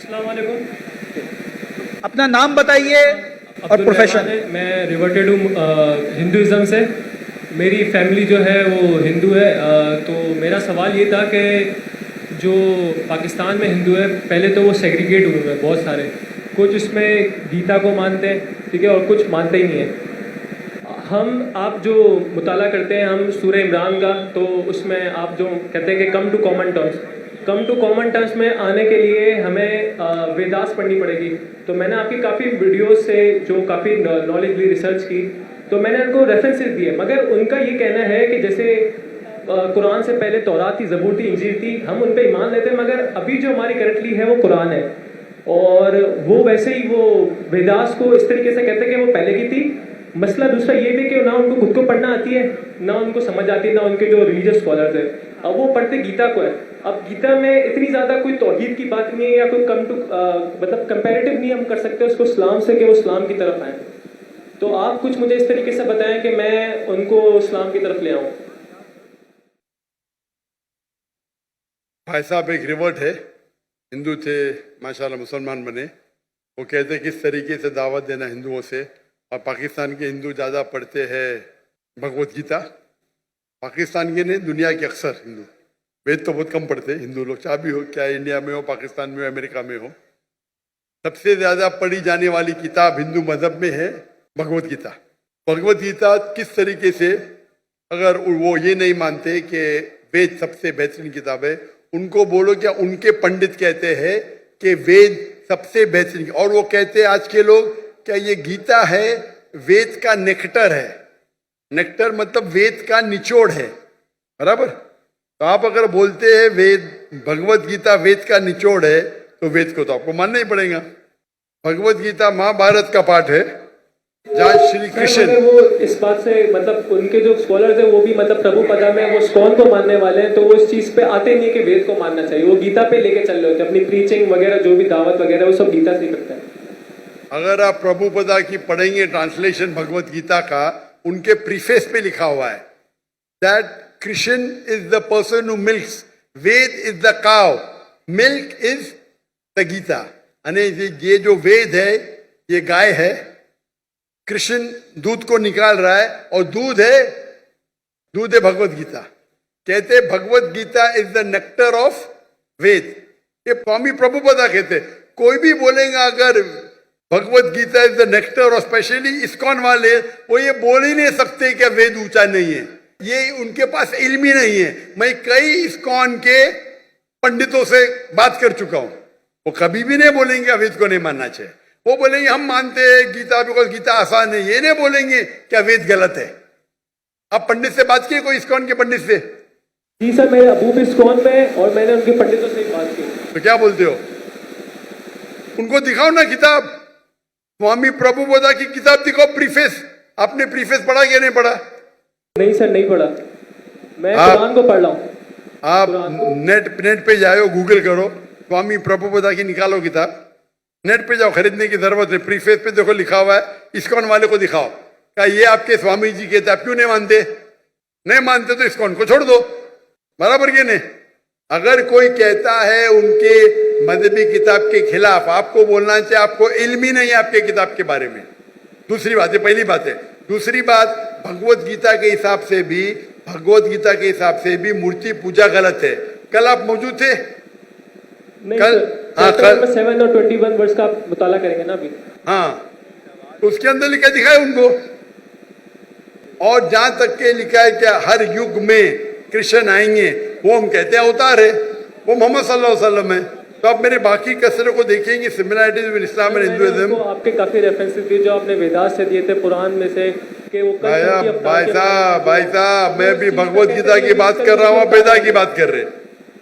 अस्सलाम वालेकुम। अपना नाम बताइए और अब्दुल प्रोफेशन। रहमान है, मैं रिवर्टेड हूँ हिंदुज़म से। मेरी फैमिली जो है वो हिंदू है। तो मेरा सवाल ये था कि जो पाकिस्तान में हिंदू है, पहले तो वो सेग्रीगेट हुए हैं बहुत सारे। कुछ इसमें गीता को मानते हैं, ठीक है, और कुछ मानते ही नहीं है। आप जो मुताला करते हैं हम सूरह इमरान का, तो उसमें आप जो कहते हैं कि कम टू कॉमन टर्म्स में आने के लिए हमें वेदास पढ़नी पड़ेगी। तो मैंने आपकी काफ़ी वीडियोस से जो काफ़ी नॉलेजली रिसर्च की, तो मैंने उनको रेफरेंसेस दिए, मगर उनका ये कहना है कि जैसे कुरान से पहले तौरात थी, ज़बूर थी, इंजील थी, हम उन पर ईमान लेते हैं, मगर अभी जो हमारी करंटली है वो कुरान है। और वो वैसे ही वो वेदास को इस तरीके से कहते हैं कि वो पहले की थी। मसला दूसरा ये भी कि ना उनको खुद को पढ़ना आती है, ना उनको समझ आती है, ना उनके जो रिलीजियस स्कॉलर्स है। अब वो पढ़ते गीता को है। अब गीता में इतनी ज़्यादा कोई तौहीद की बात नहीं है, या कोई मतलब कंपैरेटिव नहीं हम कर सकते उसको इस्लाम से कि वो इस्लाम की तरफ आए। तो आप कुछ मुझे इस तरीके से बताएं कि मैं उनको इस्लाम की तरफ ले आऊँ। भाई साहब एक रिवर्ट है, हिंदू थे, माशाल्लाह मुसलमान बने। वो कहते किस तरीके से दावत देना हिंदुओं से। और पाकिस्तान के हिंदू ज़्यादा पढ़ते हैं भगवत गीता। पाकिस्तान के नहीं, दुनिया के अक्सर हिंदू वेद तो बहुत कम पढ़ते हैं हिंदू लोग, चाहे भी हो, क्या इंडिया में हो, पाकिस्तान में हो, अमेरिका में हो। सबसे ज़्यादा पढ़ी जाने वाली किताब हिंदू मजहब में है भगवत गीता। भगवत गीता किस तरीके से, अगर वो ये नहीं मानते कि वेद सबसे बेहतरीन किताब है, उनको बोलो क्या उनके पंडित कहते हैं कि वेद सबसे बेहतरीन, और वो कहते हैं आज के लोग क्या ये गीता है वेद का नेक्टर है। नेक्टर मतलब वेद का निचोड़ है, बराबर। तो आप अगर बोलते हैं वेद, भगवत गीता वेद का निचोड़ है, तो वेद को तो आपको मानना ही पड़ेगा। भगवत गीता महाभारत का पाठ है, जहाँ श्री कृष्ण, वो इस बात से मतलब उनके जो स्कॉलर्स हैं वो भी मतलब प्रभु पदा में वो स्कॉन को मानने वाले हैं, तो वो इस चीज पे आते नहीं कि वेद को मानना चाहिए। वो गीता पे लेके चल रहे होते हैं, अपनी प्रीचिंग वगैरह जो भी दावत वगैरह वो सब गीता से ही करते हैं। अगर आप प्रभुपदा की पढ़ेंगे ट्रांसलेशन भगवत गीता का, उनके प्रीफेस पे लिखा हुआ है that Krishna is the person who milks, Veda is the cow, milk is the Gita. यानी ये जो वेद है ये गाय है, कृष्ण दूध को निकाल रहा है, और दूध है भगवत गीता। कहते Bhagavad Gita is the nectar of Veda. ये स्वामी प्रभुपदा कहते। कोई भी बोलेगा अगर Bhagavad Gita is the nectar, और स्पेशली इस्कॉन वाले, वो ये बोल ही नहीं सकते कि वेद ऊंचा नहीं है। ये उनके पास इल्म ही नहीं है। मैं कई इस्कॉन के पंडितों से बात कर चुका हूं, वो कभी भी नहीं बोलेंगे वेद को नहीं मानना चाहिए। वो बोलेंगे हम मानते हैं गीता, बिकॉज गीता आसान है। ये नहीं बोलेंगे क्या वेद गलत है। आप पंडित से बात किए, कोई इस्कॉन के पंडित से? जी सर, मेरे अबू भी इस्कॉन में, और मैंने उनके पंडितों से बात की। तो क्या बोलते हो? उनको दिखाओ ना किताब, स्वामी प्रभुपदा की किताब दिखाओ, प्रीफेस। आपने प्रीफेस पढ़ा क्या नहीं पढ़ा? नहीं सर, नहीं पढ़ा। मैं कुरान को पढ़ रहा हूँ। आप नेट पे जाओ, गूगल करो, स्वामी प्रभुपदा की निकालो किताब, नेट पे जाओ, खरीदने की जरूरत है। प्रीफेस पे देखो लिखा हुआ है, इस्कॉन वाले को दिखाओ, क्या ये आपके स्वामी जी कहते, आप क्यों नहीं मानते? नहीं मानते तो इस्कॉन को छोड़ दो, बराबर के नहीं। अगर कोई कहता है उनके मजहबी किताब के खिलाफ, आपको बोलना चाहिए आपको इल्म ही नहीं है आपके किताब के बारे में। दूसरी बात है, पहली बात है। दूसरी बात, भगवत गीता के हिसाब से भी मूर्ति पूजा गलत है। कल आप मौजूद थे? कल 7 और 21 वर्ष का आप मुताला करेंगे ना अभी? हाँ, तो उसके अंदर लिखा दिखा है उनको। और जहां तक के लिखा है क्या हर युग में कृष्ण आएंगे, वो हम कहते हैं अवतार है, वो मोहम्मद सल्लल्लाहु अलैहि वसल्लम है। तो आप मेरे बाकी कसरों को देखेंगे, similarities with Islam and Hinduism. आपके काफी रेफरेंसेस दिए जो आपने वेदास से दिए थे, पुराण में से, कि वो भाई साहब मैं भी भगवत गीता की बात कर रहा हूँ, आप वेदा की बात कर रहे।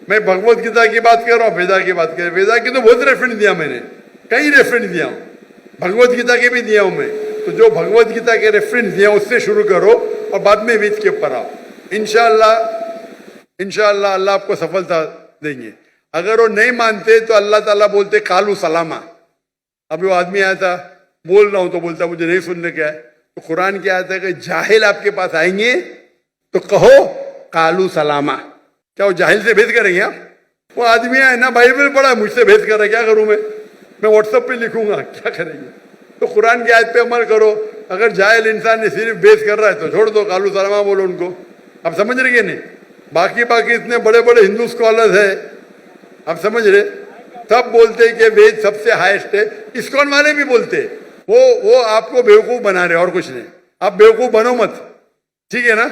मैं भगवत गीता की बात कर रहा हूँ, वेदा की बात कर रहे। वेदा की तो बहुत रेफरेंस दिया मैंने, कई रेफरेंस दिया हूँ, भगवत गीता के भी दिया हूँ मैं। तो जो भगवत गीता के रेफरेंस दिया उससे शुरू करो और बाद में वेद के ऊपर आओ। इंशाअल्लाह अल्लाह आपको सफलता देंगे। अगर वो नहीं मानते तो अल्लाह ताला बोलते कालू सलामा। अभी वो आदमी आया था, बोल रहा हूं तो बोलता मुझे नहीं सुनने क्या है। तो कुरान क्या आता है कि जाहिल आपके पास आएंगे तो कहो कालू सलामा। क्या वो जाहिल से भेद करेंगे आप? वो आदमी है ना, बाइबल पढ़ा, मुझसे भेद कर रहा है, क्या करूं मैं व्हाट्सएप पे लिखूंगा, क्या करेंगे? तो कुरान की आयत पे अमल करो। अगर जाहिल इंसान ने सिर्फ बेस कर रहा है तो छोड़ दो, कालू सलामा बोलो उनको। आप समझ रहे नहीं? बाकी इतने बड़े बड़े हिंदू स्कॉलर्स है, आप समझ रहे, सब बोलते हैं कि वेद सबसे हाईएस्ट है। इस्कॉन वाले भी बोलते हैं। वो आपको बेवकूफ बना रहे और कुछ नहीं। आप बेवकूफ बनो मत, ठीक है ना?